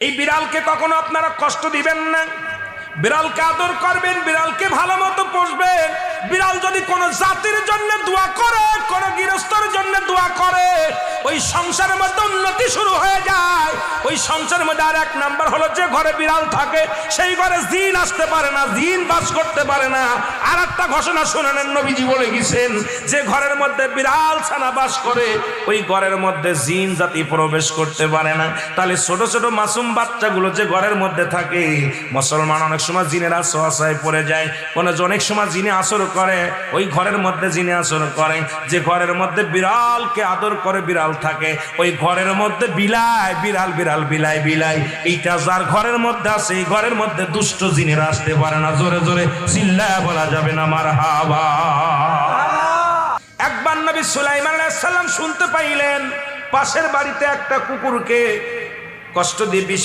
এই বিড়ালকে কখনো আপনারা কষ্ট দিবেন না, বিড়ালকে আদর করবেন, বিড়ালকে ভালো মতো পোষবেন। বিড়াল যদি কোনো জাতির জন্য দোয়া করে, কোনো গৃহস্থর জন্য দোয়া করে, ওই সংসারের মধ্যে উন্নতি শুরু হয়ে যায়। ওই সংসারের মধ্যে আর এক নাম্বার হলো, যে ঘরে বিড়াল থাকে সেই ঘরে জিন আসতে পারে না, জিন বাস করতে পারে না। আর একটা ঘোষণা শুনেন, নবীজি বলে গেছেন, যে ঘরের মধ্যে বিড়াল ছানা বাস করে ওই ঘরের মধ্যে জিন জাতি প্রবেশ করতে পারে না। তাহলে ছোট ছোট মাসুম বাচ্চাগুলো যে ঘরের মধ্যে থাকে, মুসলমান অনেক সময় জিনের আশ্রয় পড়ে যায়, অনেক সময় জিনে আসর করে, ওই ঘরের মধ্যে জিনে আসর করে। যে ঘরের মধ্যে বিড়ালকে আদর করে বিড়াল থাকে, ওই ঘরের মধ্যে বিলাই বিড়াল বিড়াল বিলাই বিলাই, এইটা যার ঘরের মধ্যে আছে এই ঘরের মধ্যে দুষ্ট জিনেরা আসতে পারে না। জোরে জোরে চিল্লায়া বলা যাবে না মারহাবা। একবার নবী সুলাইমান আলাইহিস সালাম শুনতে পাইলেন পাশের বাড়িতে একটা কুকুরকে কষ্ট দিয়ে বিষ